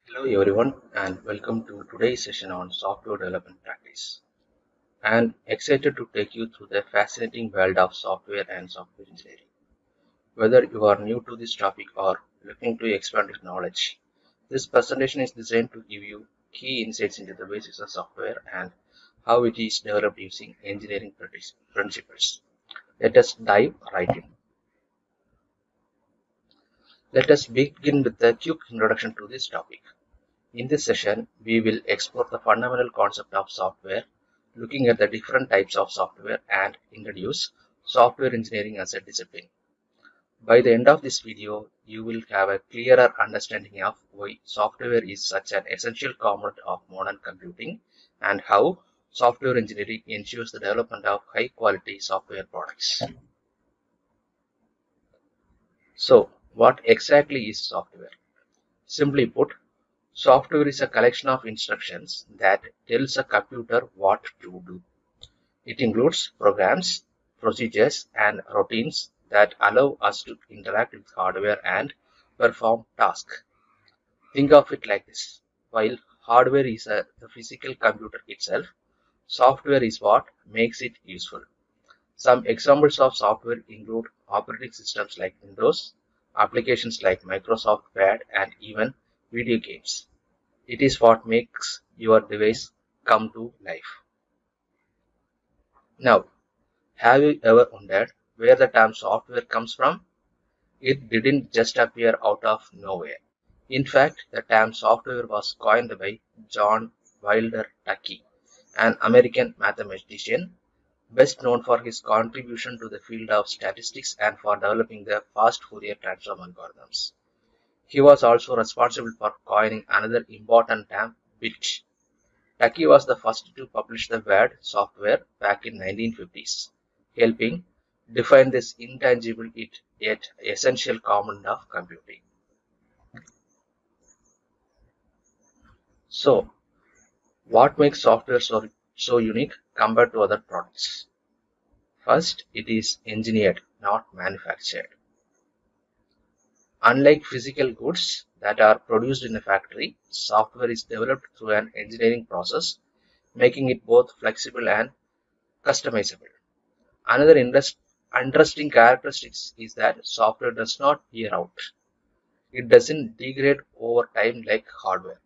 Hello everyone and welcome to today's session on software development practice. I am excited to take you through the fascinating world of software and software engineering. Whether you are new to this topic or looking to expand your knowledge, this presentation is designed to give you key insights into the basics of software and how it is developed using engineering principles. Let us dive right in. Let us begin with a quick introduction to this topic. In this session, we will explore the fundamental concept of software, looking at the different types of software and introduce software engineering as a discipline. By the end of this video, you will have a clearer understanding of why software is such an essential component of modern computing and how software engineering ensures the development of high quality software products. So, what exactly is software? Simply put, software is a collection of instructions that tells a computer what to do. It includes programs, procedures, and routines that allow us to interact with hardware and perform tasks. Think of it like this. While hardware is the physical computer itself, software is what makes it useful. Some examples of software include operating systems like Windows, applications like Microsoft Word, and even video games. It is what makes your device come to life. Now, have you ever wondered where the term software comes from? It didn't just appear out of nowhere. In fact, the term software was coined by John Wilder Tuckey, an American mathematician best known for his contribution to the field of statistics and for developing the fast Fourier transform algorithms. He was also responsible for coining another important term, bit. Tuckey was the first to publish the word software back in 1950s, helping define this intangible yet essential component of computing. So, what makes software so unique compared to other products? First, it is engineered, not manufactured. Unlike physical goods that are produced in a factory, software is developed through an engineering process, making it both flexible and customizable. Another interesting characteristic is that software does not wear out. It doesn't degrade over time like hardware.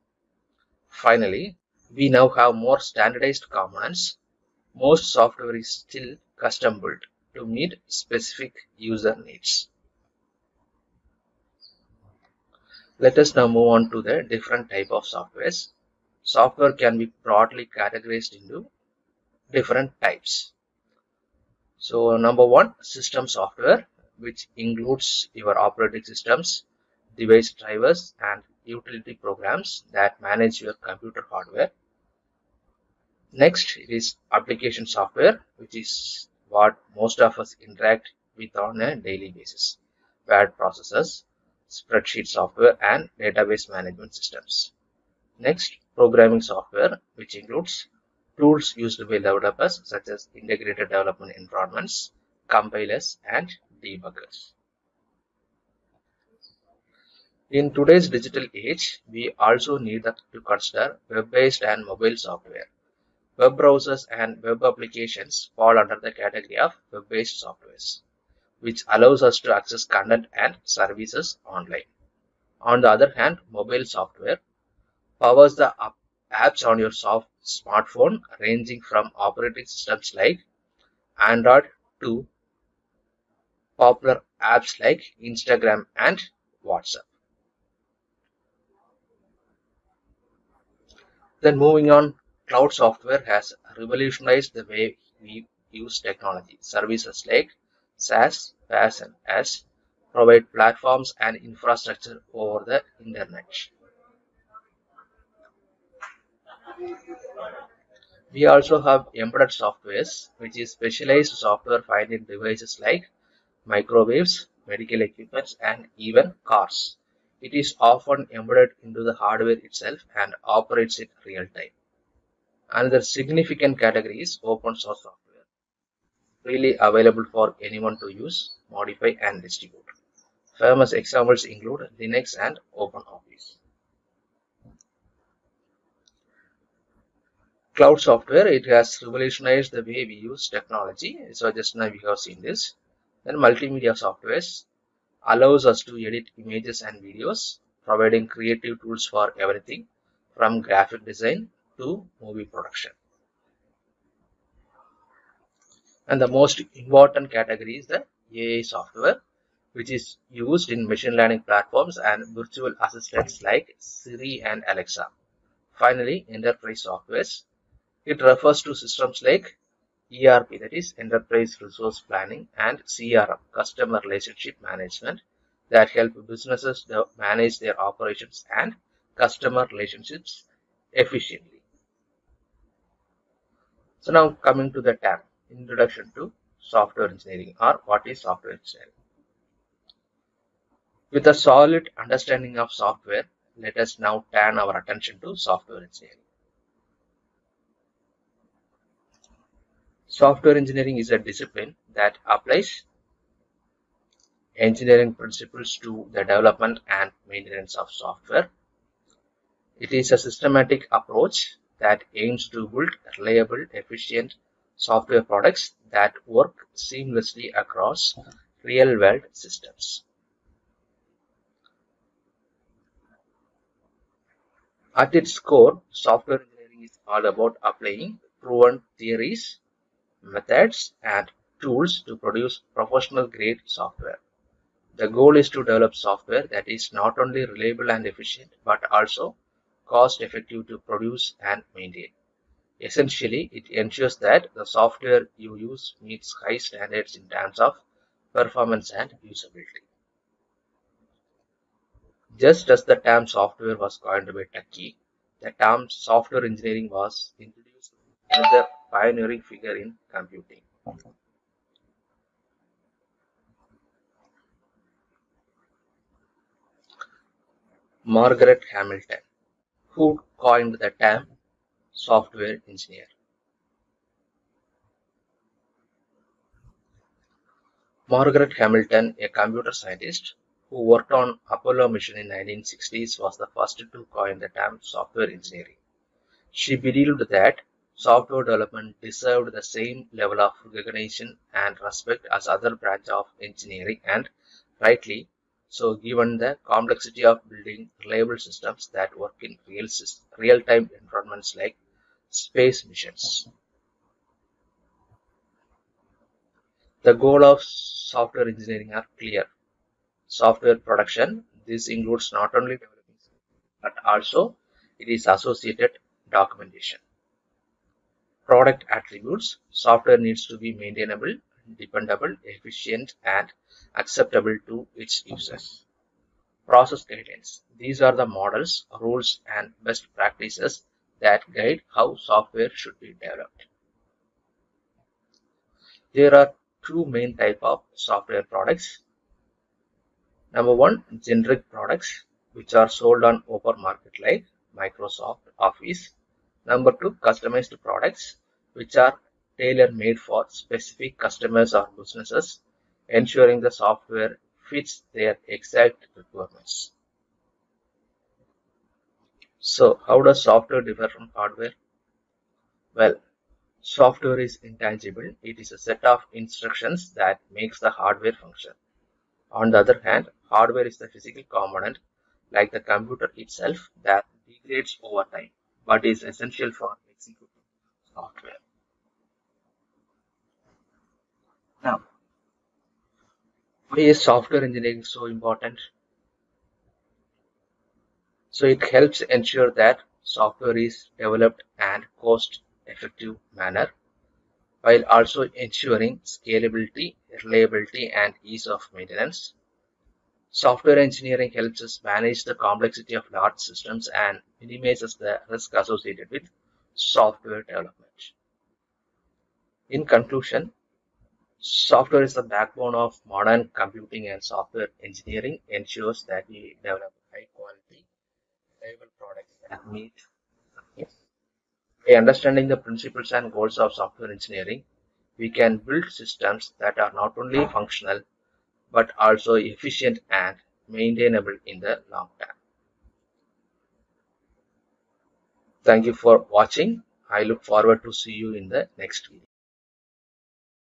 Finally, we now have more standardized components. Most software is still custom built to meet specific user needs. Let us now move on to the different type of softwares. Software can be broadly categorized into different types. So number one, system software, which includes your operating systems, device drivers, and utility programs that manage your computer hardware. Next is application software, which is what most of us interact with on a daily basis. Word processors, spreadsheet software, and database management systems. Next, programming software, which includes tools used by developers such as integrated development environments, compilers, and debuggers. In today's digital age, we also need to consider web-based and mobile software. Web browsers and web applications fall under the category of web-based softwares, which allows us to access content and services online. On the other hand, mobile software powers the apps on your smartphone, ranging from operating systems like Android to popular apps like Instagram and WhatsApp. Then moving on, cloud software has revolutionized the way we use technology. Services like SaaS, PaaS, and S provide platforms and infrastructure over the internet. We also have embedded softwares, which is specialized software found in devices like microwaves, medical equipment, and even cars. It is often embedded into the hardware itself and operates in real time. Another significant category is open source software, freely available for anyone to use, modify, and distribute. Famous examples include Linux and OpenOffice. Cloud software, it has revolutionized the way we use technology. So just now we have seen this. Then multimedia softwares allows us to edit images and videos, providing creative tools for everything from graphic design to movie production. And the most important category is the AI software, which is used in machine learning platforms and virtual assistants like Siri and Alexa. Finally, enterprise softwares. It refers to systems like ERP, that is Enterprise Resource Planning, and CRM, Customer Relationship Management, that help businesses manage their operations and customer relationships efficiently. So now coming to the tab, Introduction to Software Engineering, or what is software engineering. With a solid understanding of software, let us now turn our attention to software engineering. Software engineering is a discipline that applies engineering principles to the development and maintenance of software. It is a systematic approach that aims to build reliable, efficient software products that work seamlessly across real-world systems. At its core, software engineering is all about applying proven theories, methods, and tools to produce professional-grade software. The goal is to develop software that is not only reliable and efficient, but also cost-effective to produce and maintain. Essentially, it ensures that the software you use meets high standards in terms of performance and usability. Just as the term software was coined by Tucky, the term software engineering was introduced by another pioneering figure in computing. Margaret Hamilton, who coined the term software engineer. Margaret Hamilton, a computer scientist who worked on Apollo mission in 1960s, was the first to coin the term software engineering. She believed that software development deserved the same level of recognition and respect as other branches of engineering, and rightly so, given the complexity of building reliable systems that work in real-time environments like space missions. The goal of software engineering are clear. Software production, this includes not only developing but also it is associated documentation. Product attributes, software needs to be maintainable, dependable, efficient, and acceptable to its users. Process guidelines, these are the models, rules, and best practices that guide how software should be developed. There are two main types of software products. Number one, generic products, which are sold on open market like Microsoft Office. Number two, customized products, which are tailor-made for specific customers or businesses, ensuring the software fits their exact requirements. So, how does software differ from hardware? Well, software is intangible. It is a set of instructions that makes the hardware function. On the other hand, hardware is the physical component, like the computer itself, that degrades over time, but is essential for executing software. Now, why is software engineering so important? So it helps ensure that software is developed and cost-effective manner, while also ensuring scalability, reliability, and ease of maintenance. Software engineering helps us manage the complexity of large systems and minimizes the risk associated with software development. In conclusion, software is the backbone of modern computing, and software engineering ensures that we develop high quality, reliable products that meet needs. By understanding the principles and goals of software engineering, we can build systems that are not only functional but also efficient and maintainable in the long term. Thank you for watching. I look forward to see you in the next video.